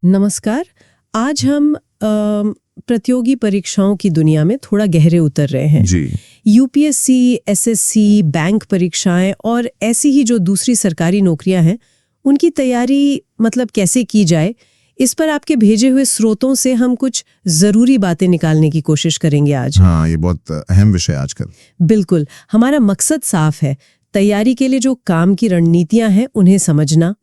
नमस्कार। आज हम प्रतियोगी परीक्षाओं की दुनिया में थोड़ा गहरे उतर रहे हैं। जी। यूपीएससी, एसएससी, बैंक परीक्षाएं और ऐसी ही जो दूसरी सरकारी नौकरियां हैं, उनकी तैयारी मतलब कैसे की जाए, इस पर आपके भेजे हुए स्रोतों से हम कुछ जरूरी बातें निकालने की कोशिश करेंगे आज। हाँ, ये बहुत अहम विषय आजकल। बिल्कुल, हमारा मकसद साफ है। तैयारी के लिए जो काम की रणनीतियां हैं उन्हें समझना,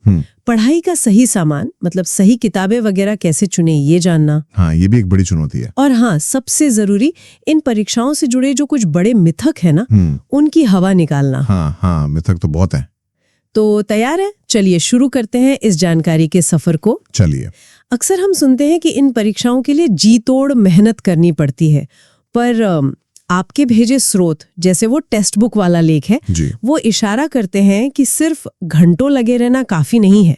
पढ़ाई का सही सामान मतलब सही किताबें वगैरह कैसे चुने ये जानना। हाँ, ये भी एक बड़ी चुनौती है। और हाँ, सबसे जरूरी इन परीक्षाओं से जुड़े जो कुछ बड़े मिथक है ना, उनकी हवा निकालना। हाँ, मिथक तो बहुत है। तो तैयार है? चलिए शुरू करते हैं इस जानकारी के सफर को। चलिए। अक्सर हम सुनते हैं कि इन परीक्षाओं के लिए जी तोड़ मेहनत करनी पड़ती है, पर आपके भेजे स्रोत जैसे वो टेक्स्ट बुक वाला लेख है, वो इशारा करते हैं कि सिर्फ घंटों लगे रहना काफी नहीं है।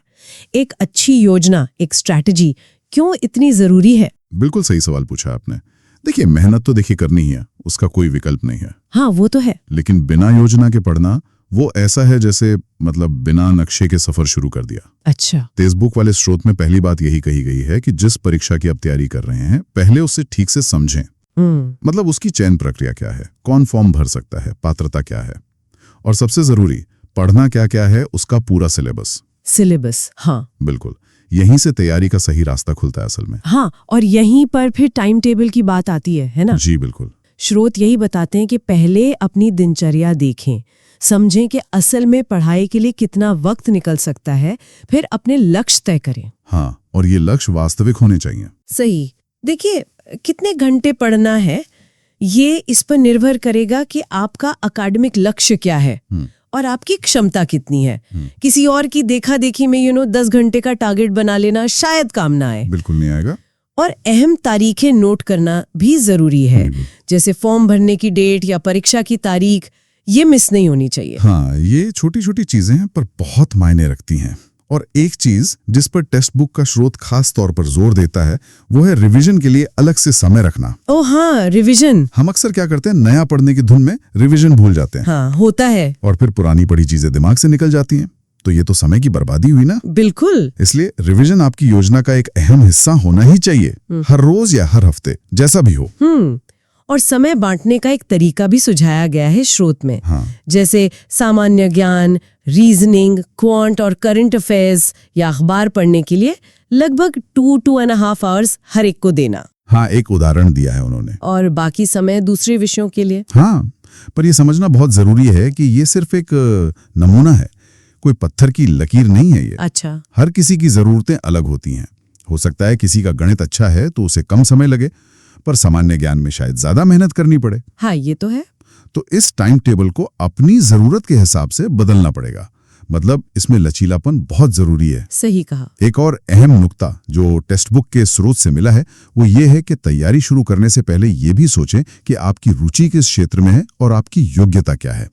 एक अच्छी योजना, एक स्ट्रैटेजी क्यों इतनी जरूरी है? बिल्कुल सही सवाल पूछा आपने। देखिए, मेहनत तो देखिए करनी ही है, उसका कोई विकल्प नहीं है। हाँ, वो तो है। लेकिन बिना योजना के पढ़ना वो ऐसा है जैसे मतलब बिना नक्शे के सफर शुरू कर दिया। अच्छा। टेक्स्ट बुक वाले स्रोत में पहली बात यही कही गई है कि जिस परीक्षा की आप तैयारी कर रहे हैं, पहले उसे ठीक से समझें। मतलब उसकी चयन प्रक्रिया क्या है, कौन फॉर्म भर सकता है, पात्रता क्या है, और सबसे जरूरी पढ़ना क्या क्या है, उसका पूरा सिलेबस। हाँ बिल्कुल, यहीं से तैयारी का सही रास्ता खुलता है असल में। हाँ, और यहीं पर फिर टाइम टेबल की बात आती है ना? जी बिल्कुल। स्रोत यही बताते हैं कि पहले अपनी दिनचर्या देखें, समझें कि असल में पढ़ाई के लिए कितना वक्त निकल सकता है, फिर अपने लक्ष्य तय करें। हाँ, और ये लक्ष्य वास्तविक होने चाहिए। सही। देखिए, कितने घंटे पढ़ना है ये इस पर निर्भर करेगा कि आपका अकादमिक लक्ष्य क्या है और आपकी क्षमता कितनी है। किसी और की देखा देखी में 10 घंटे का टारगेट बना लेना शायद काम ना आए। बिल्कुल नहीं आएगा। और अहम तारीखें नोट करना भी जरूरी है, जैसे फॉर्म भरने की डेट या परीक्षा की तारीख, ये मिस नहीं होनी चाहिए। हाँ, ये छोटी छोटी चीजें हैं पर बहुत मायने रखती हैं। और एक चीज जिस पर टेक्स्ट बुक का स्रोत खास तौर पर जोर देता है, वो है रिवीजन के लिए अलग से समय रखना। ओह हाँ, रिवीजन। हम अक्सर क्या करते हैं, नया पढ़ने की धुन में रिवीजन भूल जाते हैं। हाँ, होता है। और फिर पुरानी पढ़ी चीजें दिमाग से निकल जाती हैं, तो ये तो समय की बर्बादी हुई ना। बिल्कुल। इसलिए रिवीजन आपकी योजना का एक अहम हिस्सा होना ही चाहिए, हर रोज या हर हफ्ते, जैसा भी हो। और समय बांटने का एक तरीका भी सुझाया गया है स्रोत में। हाँ। जैसे सामान्य ज्ञान, रीजनिंग, क्वांट और करंट अफेयर्स या अखबार पढ़ने के लिए लगभग 2.5 आवर्स हर एक को देना। हाँ, एक उदाहरण दिया है उन्होंने। और बाकी समय दूसरे विषयों के लिए। हाँ, पर यह समझना बहुत जरूरी है कि ये सिर्फ एक नमूना है, कोई पत्थर की लकीर नहीं है ये। अच्छा। हर किसी की जरूरतें अलग होती हैं। हो सकता है किसी का गणित अच्छा है तो उसे कम समय लगे, पर सामान्य ज्ञान में शायद ज्यादा मेहनत करनी पड़े। हाँ, ये तो है। तो इस टाइम टेबल को अपनी जरूरत के हिसाब से बदलना पड़ेगा। मतलब इसमें लचीलापन बहुत जरूरी है। सही कहा। एक और अहम नुक्ता जो टेक्स्ट बुक के स्रोत से मिला है, वो ये है कि तैयारी शुरू करने से पहले ये भी सोचें कि आपकी रुचि किस क्षेत्र में है और आपकी योग्यता क्या है।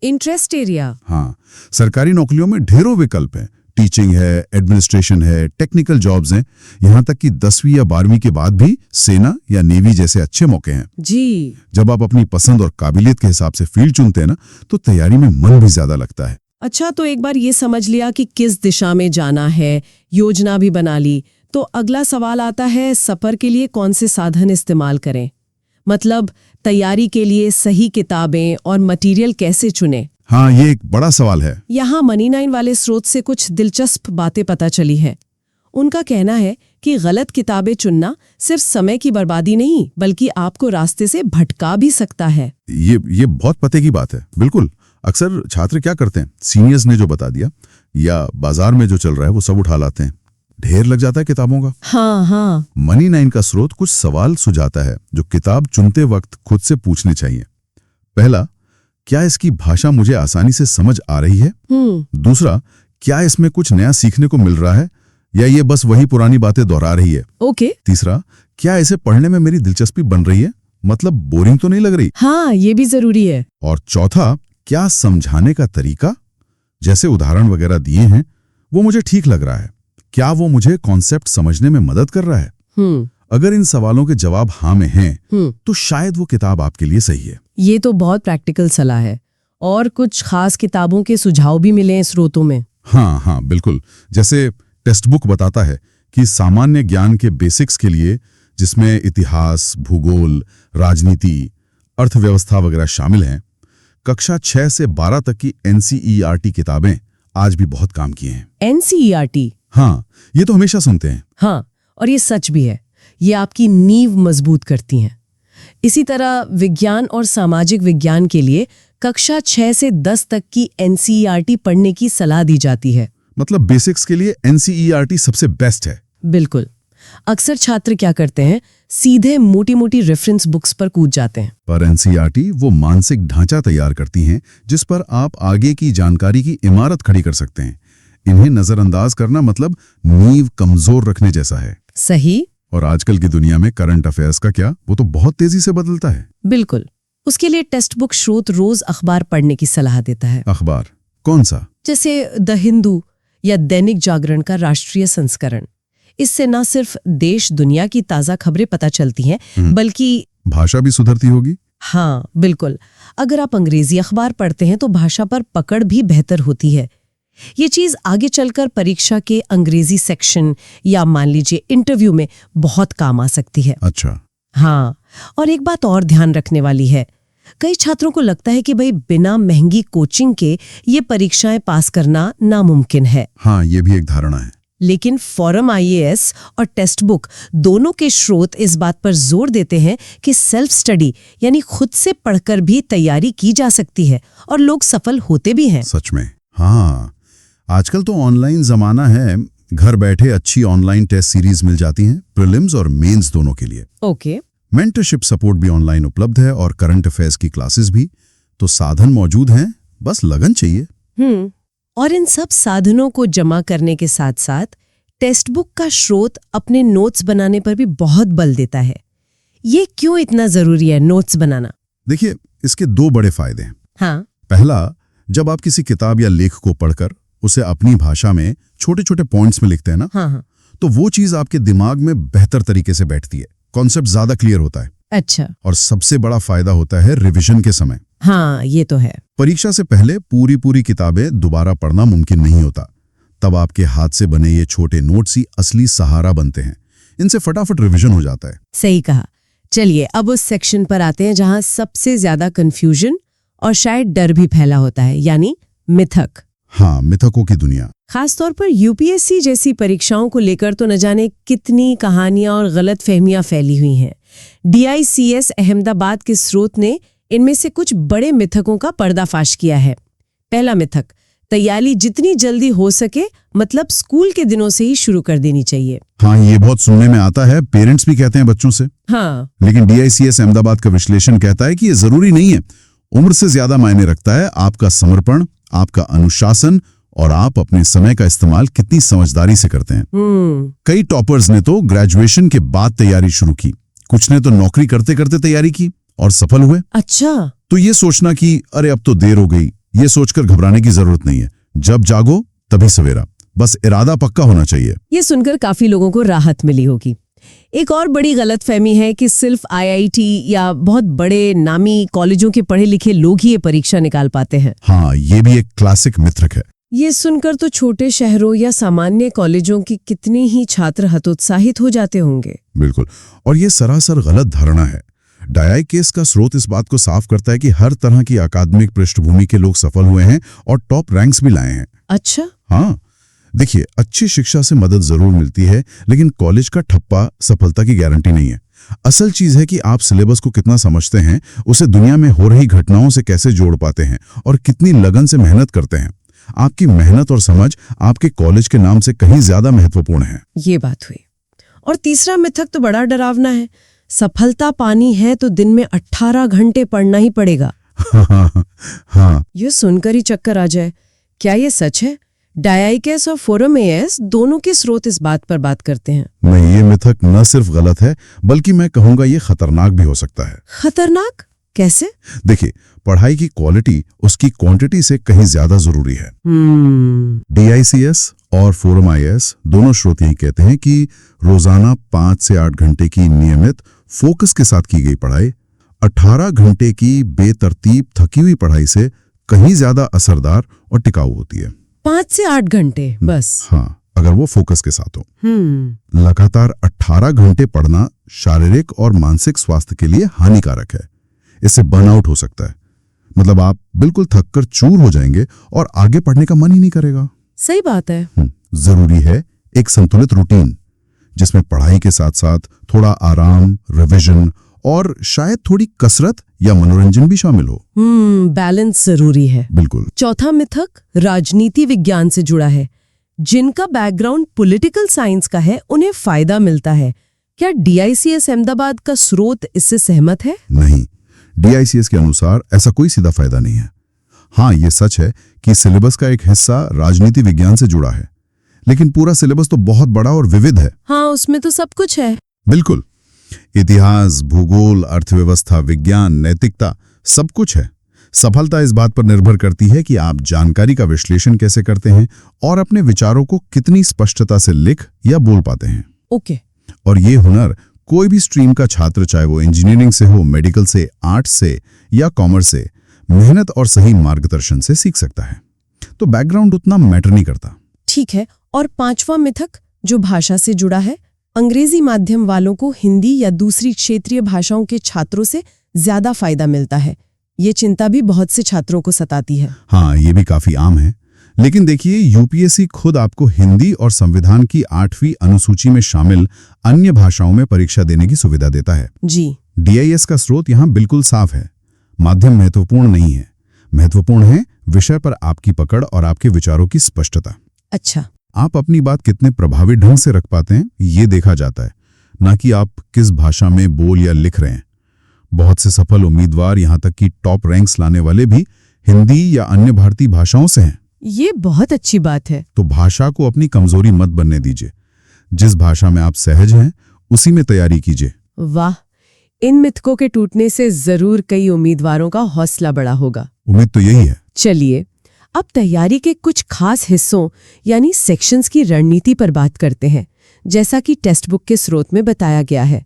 Interest area. हाँ, सरकारी नौकरियों में ढेरों विकल्प हैं। टीचिंग है, एडमिनिस्ट्रेशन है, टेक्निकल जॉब्स हैं, यहाँ तक कि 10वीं या 12वीं के बाद भी सेना या नेवी जैसे अच्छे मौके हैं। जी। जब आप अपनी पसंद और काबिलियत के हिसाब से फील्ड चुनते हैं ना, तो तैयारी में मन भी ज्यादा लगता है। अच्छा, तो एक बार ये समझ लिया कि किस दिशा में जाना है, योजना भी बना ली, तो अगला सवाल आता है सफर के लिए कौन से साधन इस्तेमाल करें। मतलब तैयारी के लिए सही किताबें और मटेरियल कैसे चुनें। हाँ, ये एक बड़ा सवाल है। यहाँ मनी9 वाले स्रोत से कुछ दिलचस्प बातें पता चली है। उनका कहना है कि गलत किताबें चुनना सिर्फ समय की बर्बादी नहीं, बल्कि आपको रास्ते से भटका भी सकता है। ये बहुत पते की बात है। बिल्कुल। अक्सर छात्र क्या करते हैं, सीनियर्स ने जो बता दिया या बाजार में जो चल रहा है वो सब उठा लाते हैं, ढेर लग जाता है किताबों का। हाँ। मनी9 का स्रोत कुछ सवाल सुझाता है जो किताब चुनते वक्त खुद से पूछने चाहिए। पहला, क्या इसकी भाषा मुझे आसानी से समझ आ रही है? दूसरा, क्या इसमें कुछ नया सीखने को मिल रहा है या ये बस वही पुरानी बातें दोहरा रही है? ओके। तीसरा, क्या इसे पढ़ने में मेरी दिलचस्पी बन रही है, मतलब बोरिंग तो नहीं लग रही? हाँ, ये भी जरूरी है। और चौथा, क्या समझाने का तरीका, जैसे उदाहरण वगैरह दिए हैं, वो मुझे ठीक लग रहा है? क्या वो मुझे कॉन्सेप्ट समझने में मदद कर रहा है? अगर इन सवालों के जवाब हाँ में हैं, तो शायद वो किताब आपके लिए सही है। ये तो बहुत प्रैक्टिकल सलाह है। और कुछ खास किताबों के सुझाव भी मिले हैं स्रोतों में? हाँ, बिल्कुल। जैसे टेक्स्ट बुक बताता है कि सामान्य ज्ञान के बेसिक्स के लिए, जिसमें इतिहास, भूगोल, राजनीति, अर्थव्यवस्था वगैरह शामिल हैं, कक्षा 6 से 12 तक की NCERT किताबें आज भी बहुत काम की हैं। NCERT? हाँ, ये तो हमेशा सुनते हैं। हाँ, और ये सच भी है। ये आपकी नींव मजबूत करती हैं। इसी तरह विज्ञान और सामाजिक विज्ञान के लिए कक्षा 6 से 10 तक की NCERT पढ़ने की सलाह दी जाती है। मतलब बेसिक्स के लिए NCERT सबसे बेस्ट है। बिल्कुल। अक्सर छात्र क्या करते हैं, सीधे मोटी-मोटी रेफरेंस बुक्स पर कूद जाते हैं। पर NCERT वो मानसिक ढांचा तैयार करती हैं जिस पर आप आगे की जानकारी की इमारत खड़ी कर सकते हैं। इन्हें नजरअंदाज करना मतलब नींव कमजोर रखने जैसा है। सही। और आजकल की दुनिया में करंट अफेयर्स का क्या, वो तो बहुत तेजी से बदलता है। बिल्कुल। उसके लिए टेक्स्ट बुक स्रोत रोज अखबार पढ़ने की सलाह देता है। अखबार कौन सा? जैसे द हिंदू या दैनिक जागरण का राष्ट्रीय संस्करण। इससे न सिर्फ देश दुनिया की ताजा खबरें पता चलती हैं, बल्कि भाषा भी सुधरती होगी। हाँ, बिल्कुल। अगर आप अंग्रेजी अखबार पढ़ते हैं तो भाषा पर पकड़ भी बेहतर होती है। ये चीज आगे चलकर परीक्षा के अंग्रेजी सेक्शन या मान लीजिए इंटरव्यू में बहुत काम आ सकती है। अच्छा। हाँ, और एक बात और ध्यान रखने वाली है। कई छात्रों को लगता है कि भाई बिना महंगी कोचिंग के ये परीक्षाएं पास करना नामुमकिन है। हाँ, ये भी एक धारणा है। लेकिन फोरम IAS और टेक्स्ट बुक दोनों के स्रोत इस बात पर जोर देते हैं कि सेल्फ स्टडी यानी खुद से पढ़कर भी तैयारी की जा सकती है और लोग सफल होते भी हैं। सच में। हाँ, आजकल तो ऑनलाइन जमाना है। घर बैठे अच्छी ऑनलाइन टेस्ट सीरीज मिल जाती हैं, प्रीलिम्स और मेंस दोनों के लिए। ओके। मेंटरशिप सपोर्ट भी ऑनलाइन उपलब्ध है और करंट अफेयर्स की क्लासेस भी। तो साधन मौजूद हैं, बस लगन चाहिए। और इन सब साधनों को जमा करने के साथ साथ टेक्स्ट बुक का स्रोत अपने नोट्स बनाने पर भी बहुत बल देता है। ये क्यों इतना जरूरी है नोट्स बनाना? देखिए, इसके 2 बड़े फायदे हैं। हाँ। पहला, जब आप किसी किताब या लेख को पढ़कर उसे अपनी भाषा में छोटे छोटे पॉइंट्स में लिखते हैं ना, हाँ। तो वो चीज आपके दिमाग में बेहतर तरीके से बैठती है, कॉन्सेप्ट ज्यादा क्लियर होता है। अच्छा। और सबसे बड़ा फायदा होता है रिवीजन के समय। हाँ, ये तो है। परीक्षा से पहले पूरी किताबें दोबारा पढ़ना मुमकिन नहीं होता। तब आपके हाथ से बने ये छोटे नोट्स ही असली सहारा बनते हैं। इनसे फटाफट रिवीजन हो जाता है। सही कहा। चलिए अब उस सेक्शन पर आते हैं जहां सबसे ज्यादा कंफ्यूजन और शायद डर भी फैला होता है, यानी मिथक। हाँ, मिथकों की दुनिया। खासतौर पर UPSC जैसी परीक्षाओं को लेकर तो न जाने कितनी कहानियां और गलत फहमियां फैली हुई हैं। DICS अहमदाबाद के स्रोत ने इनमें से कुछ बड़े मिथकों का पर्दाफाश किया है। पहला मिथक, तैयारी जितनी जल्दी हो सके मतलब स्कूल के दिनों से ही शुरू कर देनी चाहिए। हाँ, ये बहुत सुनने में आता है, पेरेंट्स भी कहते हैं बच्चों से। हाँ। लेकिन DICS अहमदाबाद का विश्लेषण कहता है कि ये जरूरी नहीं है। उम्र से ज्यादा मायने रखता है आपका समर्पण, आपका अनुशासन और आप अपने समय का इस्तेमाल कितनी समझदारी से करते हैं। कई टॉपर्स ने तो ग्रेजुएशन के बाद तैयारी शुरू की, कुछ ने तो नौकरी करते करते तैयारी की और सफल हुए। अच्छा। तो ये सोचना कि अरे अब तो देर हो गई, ये सोचकर घबराने की जरूरत नहीं है। जब जागो तभी सवेरा, बस इरादा पक्का होना चाहिए। ये सुनकर काफी लोगों को राहत मिली होगी। एक और बड़ी गलतफहमी है कि सिर्फ IIT या बहुत बड़े नामी कॉलेजों के पढ़े लिखे लोग ही ये परीक्षा निकाल पाते हैं। हाँ, ये भी एक क्लासिक मिथक है। ये सुनकर तो छोटे शहरों या सामान्य कॉलेजों की कितने ही छात्र हतोत्साहित हो जाते होंगे। बिल्कुल, और ये सरासर गलत धारणा है। DICS का स्रोत इस बात को साफ करता है कि हर तरह की अकादमिक पृष्ठभूमि के लोग सफल हुए हैं और टॉप रैंक्स भी लाए हैं। अच्छा। हाँ, देखिए, अच्छी शिक्षा से मदद जरूर मिलती है, लेकिन कॉलेज का ठप्पा सफलता की गारंटी नहीं है। असल चीज है कि आप सिलेबस को कितना समझते हैं, उसे दुनिया में हो रही घटनाओं से कैसे जोड़ पाते हैं और कितनी लगन से मेहनत करते हैं। आपकी मेहनत और समझ आपके कॉलेज के नाम से कहीं ज्यादा महत्वपूर्ण है। ये बात हुई। और तीसरा मिथक तो बड़ा डरावना है, सफलता पानी है तो दिन में 18 घंटे पढ़ना ही पड़ेगा। हाँ। ये सुनकर ही चक्कर आ जाए। क्या ये सच है? DICS और फोरम AS दोनों के स्रोत इस बात पर बात करते हैं। नहीं, ये मिथक न सिर्फ गलत है बल्कि मैं कहूंगा ये खतरनाक भी हो सकता है। खतरनाक कैसे? देखिए, पढ़ाई की क्वालिटी उसकी क्वांटिटी से कहीं ज्यादा जरूरी है। DICS और फोरम IAS दोनों स्रोत यही कहते हैं कि रोजाना 5 से 8 घंटे की नियमित फोकस के साथ की गई पढ़ाई 18 घंटे की बेतरतीब थकी हुई पढ़ाई से कहीं ज्यादा असरदार और टिकाऊ होती है। 5 से 8 घंटे बस? हाँ, अगर वो फोकस के साथ हो। लगातार 18 घंटे पढ़ना शारीरिक और मानसिक स्वास्थ्य के लिए हानिकारक है। इससे बर्नआउट हो सकता है। मतलब आप बिल्कुल थककर चूर हो जाएंगे और आगे पढ़ने का मन ही नहीं करेगा। सही बात है। जरूरी है एक संतुलित रूटीन, जिसमें पढ़ाई के साथ साथ थोड़ा आराम, रिवीजन और शायद थोड़ी कसरत या मनोरंजन भी शामिल हो। बैलेंस जरूरी है। बिल्कुल। चौथा मिथक राजनीति विज्ञान से जुड़ा है। जिनका बैकग्राउंड पॉलिटिकल साइंस का है उन्हें फायदा मिलता है। क्या DICS अहमदाबाद का स्रोत इससे सहमत है? नहीं, DICS के अनुसार ऐसा कोई सीधा फायदा नहीं है। हाँ, ये सच है कि सिलेबस का एक हिस्सा राजनीति विज्ञान से जुड़ा है, लेकिन पूरा सिलेबस तो बहुत बड़ा और विविध है। हाँ, उसमें तो सब कुछ है। बिल्कुल। इतिहास, भूगोल, अर्थव्यवस्था, विज्ञान, नैतिकता, सब कुछ है। सफलता इस बात पर निर्भर करती है कि आप जानकारी का विश्लेषण कैसे करते हैं और अपने विचारों को कितनी स्पष्टता से लिख या बोल पाते हैं। ओके। और ये हुनर कोई भी स्ट्रीम का छात्र, चाहे वो इंजीनियरिंग से हो, मेडिकल से, आर्ट्स से या कॉमर्स से, मेहनत और सही मार्गदर्शन से सीख सकता है। तो बैकग्राउंड उतना मैटर नहीं करता। ठीक है। और पांचवा मिथक जो भाषा से जुड़ा है, अंग्रेजी माध्यम वालों को हिंदी या दूसरी क्षेत्रीय भाषाओं के छात्रों से ज्यादा फायदा मिलता है। ये चिंता भी बहुत से छात्रों को सताती है। हाँ, ये भी काफी आम है। लेकिन देखिए, UPSC खुद आपको हिंदी और संविधान की 8वीं अनुसूची में शामिल अन्य भाषाओं में परीक्षा देने की सुविधा देता है। जी। DIS का स्रोत यहाँ बिल्कुल साफ है। माध्यम महत्वपूर्ण नहीं है। महत्वपूर्ण है विषय पर आपकी पकड़ और आपके विचारों की स्पष्टता। अच्छा। आप अपनी बात कितने प्रभावी ढंग से रख पाते हैं, ये देखा जाता है, ना कि आप किस भाषा में बोल या लिख रहे हैं। बहुत से सफल उम्मीदवार, यहाँ तक कि टॉप रैंक्स लाने वाले भी हिंदी या अन्य भारतीय भाषाओं से हैं। ये बहुत अच्छी बात है। तो भाषा को अपनी कमजोरी मत बनने दीजिए। जिस भाषा में आप सहज हैं, उसी में तैयारी कीजिए। वाह, इन मिथकों के टूटने से जरूर कई उम्मीदवारों का हौसला बढ़ा होगा। उम्मीद तो यही है। चलिए, अब तैयारी के कुछ खास हिस्सों यानी सेक्शंस की रणनीति पर बात करते हैं, जैसा कि टेक्स्ट बुक के स्रोत में बताया गया है।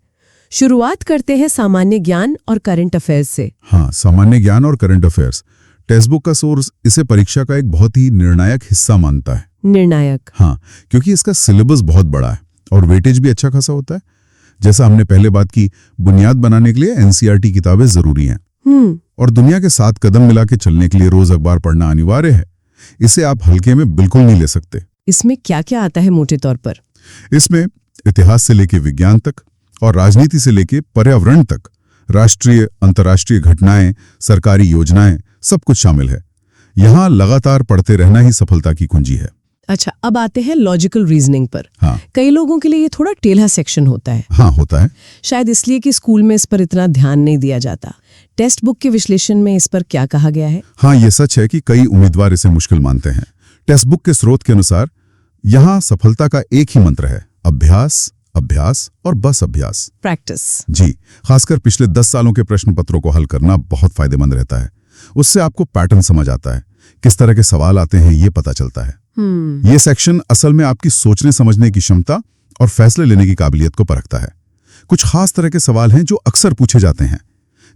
शुरुआत करते हैं सामान्य ज्ञान और करंट अफेयर्स से। हाँ, सामान्य ज्ञान और करंट अफेयर्स। टेक्स्ट बुक का सोर्स इसे परीक्षा का एक बहुत ही निर्णायक हिस्सा मानता है। निर्णायक? हाँ, क्योंकि इसका सिलेबस बहुत बड़ा है और वेटेज भी अच्छा खासा होता है। जैसा हमने पहले बात की, बुनियाद बनाने के लिए NCERT किताबें जरूरी हैं और दुनिया के साथ कदम मिला के चलने के लिए रोज अखबार पढ़ना अनिवार्य है। इसे आप हल्के में बिल्कुल नहीं ले सकते। इसमें क्या क्या आता है मोटे तौर पर? इसमें इतिहास से लेके विज्ञान तक और राजनीति से लेके पर्यावरण तक, राष्ट्रीय अंतर्राष्ट्रीय घटनाएं, सरकारी योजनाएं, सब कुछ शामिल है। यहाँ लगातार पढ़ते रहना ही सफलता की कुंजी है। अच्छा, अब आते हैं लॉजिकल रीजनिंग पर। हाँ। कई लोगों के लिए ये थोड़ा टेढ़ा सेक्शन होता है। हाँ, होता है। शायद इसलिए कि स्कूल में इस पर इतना ध्यान नहीं दिया जाता। टेक्स्ट बुक के विश्लेषण में इस पर क्या कहा गया है? हाँ, ये सच है कि कई उम्मीदवार इसे मुश्किल मानते हैं। टेक्स्ट बुक के स्रोत के अनुसार यहाँ सफलता का एक ही मंत्र है: अभ्यास, अभ्यास और बस अभ्यास। प्रैक्टिस। जी, खासकर पिछले 10 सालों के प्रश्न पत्रों को हल करना बहुत फायदेमंद रहता है। उससे आपको पैटर्न समझ आता है, किस तरह के सवाल आते हैं ये पता चलता है। ये सेक्शन असल में आपकी सोचने समझने की क्षमता और फैसले लेने की काबिलियत को परखता है। कुछ खास तरह के सवाल हैं जो अक्सर पूछे जाते हैं,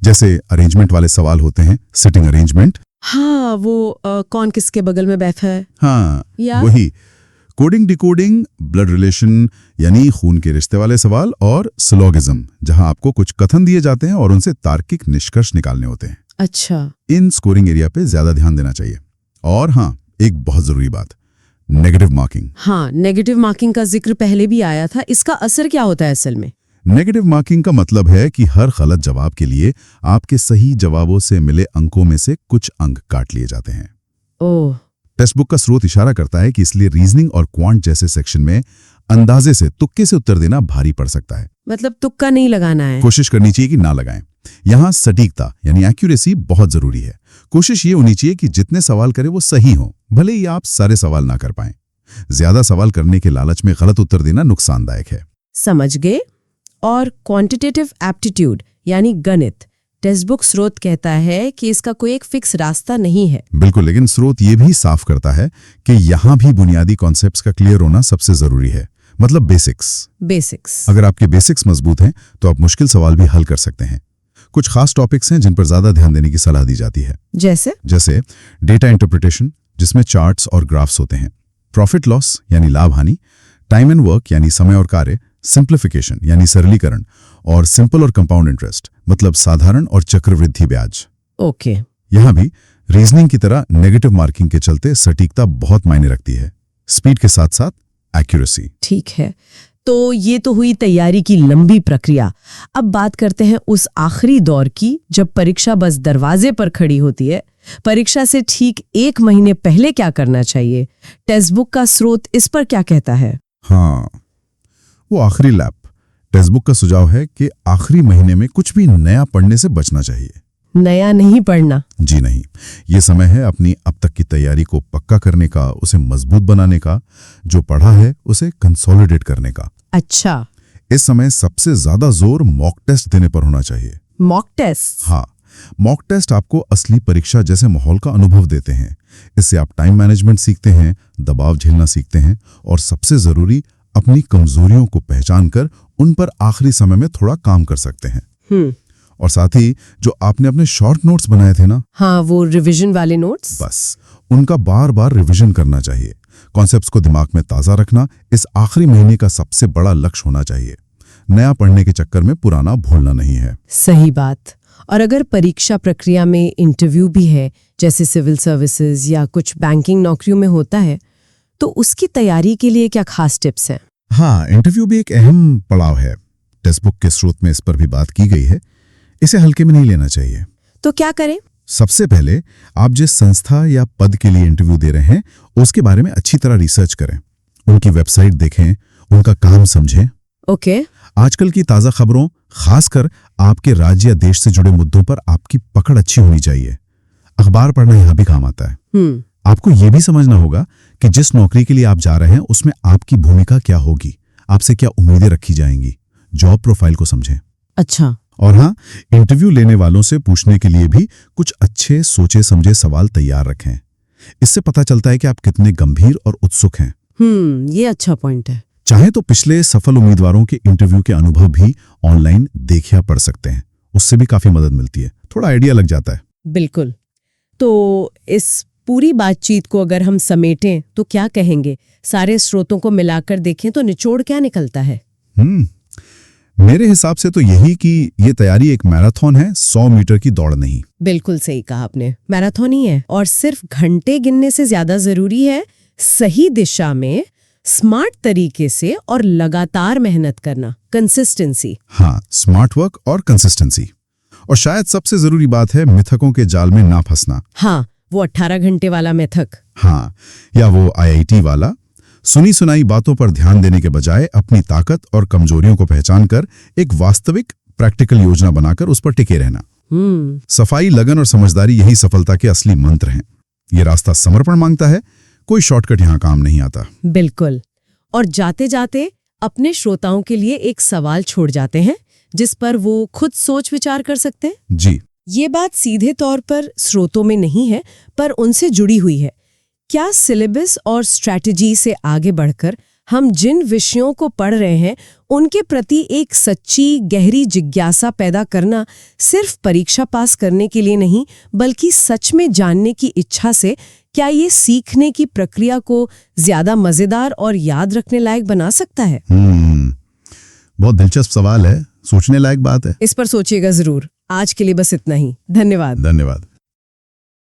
जैसे अरेंजमेंट वाले सवाल होते हैं, सिटिंग अरेंजमेंट। हाँ, वो कौन किसके बगल में बैठा है। हाँ, वही। कोडिंग डिकोडिंग, ब्लड रिलेशन यानी खून के रिश्ते वाले सवाल, और सिलोगिज्म, जहां आपको कुछ कथन दिए जाते हैं और उनसे तार्किक निष्कर्ष निकालने होते हैं। अच्छा। इन स्कोरिंग एरिया पे ज्यादा ध्यान देना चाहिए। और हाँ, एक बहुत जरूरी बात, नेगेटिव मार्किंग। हाँ, नेगेटिव मार्किंग का जिक्र पहले भी आया था। इसका असर क्या होता है असल में? नेगेटिव मार्किंग का मतलब है कि हर गलत जवाब के लिए आपके सही जवाबों से मिले अंकों में से कुछ अंक काट लिए जाते हैं। ओह। टेक्स्ट बुक का स्रोत इशारा करता है कि इसलिए रीजनिंग और क्वांट जैसे सेक्शन में अंदाजे से, तुक्के से उत्तर देना भारी पड़ सकता है। मतलब तुक्का नहीं लगाना है। कोशिश करनी चाहिए कि ना लगाएं। यहाँ सटीकता यानी एक्यूरेसी बहुत जरूरी है। कोशिश ये होनी चाहिए कि जितने सवाल करें वो सही हो, भले ही आप सारे सवाल ना कर पाएं। ज्यादा सवाल करने के लालच में गलत उत्तर देना नुकसानदायक है। समझ गए। और क्वांटिटेटिव एप्टीट्यूड यानी गणित, टेक्स्ट बुक स्रोत कहता है कि इसका कोई एक फिक्स रास्ता नहीं है। बिल्कुल, लेकिन स्रोत ये भी साफ करता है कि यहाँ भी बुनियादी कॉन्सेप्ट्स का क्लियर होना सबसे जरूरी है। मतलब बेसिक्स। अगर आपके बेसिक्स मजबूत हैं तो आप मुश्किल सवाल भी हल कर सकते हैं। कुछ खास टॉपिक्स हैं जिन पर ज्यादा ध्यान देने की सलाह दी जाती है। जैसे डेटा इंटरप्रिटेशन, जिसमें चार्ट्स और ग्राफ्स होते हैं। प्रॉफिट लॉस यानी लाभ हानि, टाइम एंड वर्क यानी समय और कार्य, सिंप्लीफिकेशन यानी सरलीकरण, और सिंपल और कंपाउंड इंटरेस्ट मतलब साधारण और चक्रवृद्धि ब्याज। ओके। यहां भी रीजनिंग की तरह नेगेटिव मार्किंग के चलते सटीकता बहुत मायने रखती है, स्पीड के साथ साथ एक्यूरेसी। ठीक है, तो ये तो हुई तैयारी की लंबी प्रक्रिया। अब बात करते हैं उस आखिरी दौर की जब परीक्षा बस दरवाजे पर खड़ी होती है। परीक्षा से ठीक 1 महीने पहले क्या करना चाहिए? टेक्स्ट बुक का स्रोत इस पर क्या कहता है? हाँ, वो आखिरी लैप। टेक्स्ट बुक का सुझाव है कि आखिरी महीने में कुछ भी नया पढ़ने से बचना चाहिए। नया नहीं पढ़ना? जी नहीं, ये समय है अपनी अब तक की तैयारी को पक्का करने का, उसे मजबूत बनाने का, जो पढ़ा है उसे कंसोलिडेट करने का। अच्छा। इस समय सबसे ज्यादा जोर मॉक टेस्ट देने पर होना चाहिए। Mock test? हाँ, मॉक टेस्ट आपको असली परीक्षा जैसे माहौल का अनुभव देते हैं। इससे आप टाइम मैनेजमेंट सीखते हैं, दबाव झेलना सीखते हैं, और सबसे जरूरी अपनी कमजोरियों को पहचान कर उन पर आखिरी समय में थोड़ा काम कर सकते हैं। और साथ ही जो आपने अपने शॉर्ट नोट्स बनाए थे ना, हाँ, वो रिवीजन वाले नोट्स, बस उनका बार बार रिवीजन करना चाहिए। कॉन्सेप्ट्स को दिमाग में ताज़ा रखना इस आखिरी महीने का सबसे बड़ा लक्ष्य होना चाहिए। नया पढ़ने के चक्कर में पुराना भूलना नहीं है। सही बात। और अगर परीक्षा प्रक्रिया में इंटरव्यू भी है, जैसे सिविल सर्विसेज या कुछ बैंकिंग नौकरियों में होता है, तो उसकी तैयारी के लिए क्या खास टिप्स हैं? हाँ, इंटरव्यू भी एक अहम पड़ाव है। टेक्स्ट बुक के स्रोत में इस पर भी बात की गई है। इसे हल्के में नहीं लेना चाहिए। तो क्या करें? सबसे पहले आप जिस संस्था या पद के लिए इंटरव्यू दे रहे हैं उसके बारे में अच्छी तरह रिसर्च करें, उनकी वेबसाइट देखें, उनका काम समझें। ओके। आजकल की ताज़ा खबरों, खासकर आपके राज्य या देश से जुड़े मुद्दों पर आपकी पकड़ अच्छी होनी चाहिए। अखबार पढ़ना यहां भी काम आता है। आपको यह भी समझना होगा कि जिस नौकरी के लिए आप जा रहे हैं उसमें आपकी भूमिका क्या होगी, आपसे क्या उम्मीदें रखी जाएंगी। जॉब प्रोफाइल को समझें। अच्छा। और हाँ, इंटरव्यू लेने वालों से पूछने के लिए भी कुछ अच्छे सोचे समझे सवाल तैयार रखें। इससे पता चलता है कि आप कितने गंभीर और उत्सुक हैं। ये अच्छा पॉइंट है। चाहे तो पिछले सफल उम्मीदवारों के इंटरव्यू के अनुभव भी ऑनलाइन देख या पढ़ सकते हैं, उससे भी काफी मदद मिलती है, थोड़ा आइडिया लग जाता है। बिल्कुल। तो इस पूरी बातचीत को अगर हम समेटें तो क्या कहेंगे? सारे स्रोतों को मिलाकर देखें तो निचोड़ क्या निकलता है? मेरे हिसाब से तो यही कि ये तैयारी एक मैराथन है, 100 मीटर की दौड़ नहीं। बिल्कुल सही कहा आपने, मैराथन ही है। और सिर्फ घंटे गिनने से ज्यादा जरूरी है सही दिशा में, स्मार्ट तरीके से और लगातार मेहनत करना, कंसिस्टेंसी। हाँ, स्मार्ट वर्क और कंसिस्टेंसी। और शायद सबसे जरूरी बात है मिथकों के जाल में ना फंसना। हाँ, वो 18 घंटे वाला मिथक। हाँ, या वो IIT वाला। सुनी सुनाई बातों पर ध्यान देने के बजाय अपनी ताकत और कमजोरियों को पहचान कर एक वास्तविक प्रैक्टिकल योजना बनाकर उस पर टिके रहना। सफाई, लगन और समझदारी यही सफलता के असली मंत्र हैं। ये रास्ता समर्पण मांगता है, कोई शॉर्टकट यहाँ काम नहीं आता। बिल्कुल। और जाते जाते अपने श्रोताओं के लिए एक सवाल छोड़ जाते हैं जिस पर वो खुद सोच विचार कर सकते हैं। जी, ये बात सीधे तौर पर स्रोतों में नहीं है, पर उनसे जुड़ी हुई है। क्या सिलेबस और स्ट्रैटेजी से आगे बढ़कर हम जिन विषयों को पढ़ रहे हैं उनके प्रति एक सच्ची गहरी जिज्ञासा पैदा करना सिर्फ परीक्षा पास करने के लिए नहीं, बल्कि सच में जानने की इच्छा से, क्या ये सीखने की प्रक्रिया को ज्यादा मजेदार और याद रखने लायक बना सकता है? बहुत दिलचस्प सवाल है, सोचने लायक बात है। इस पर सोचिएगा जरूर। आज के लिए बस इतना ही। धन्यवाद। धन्यवाद।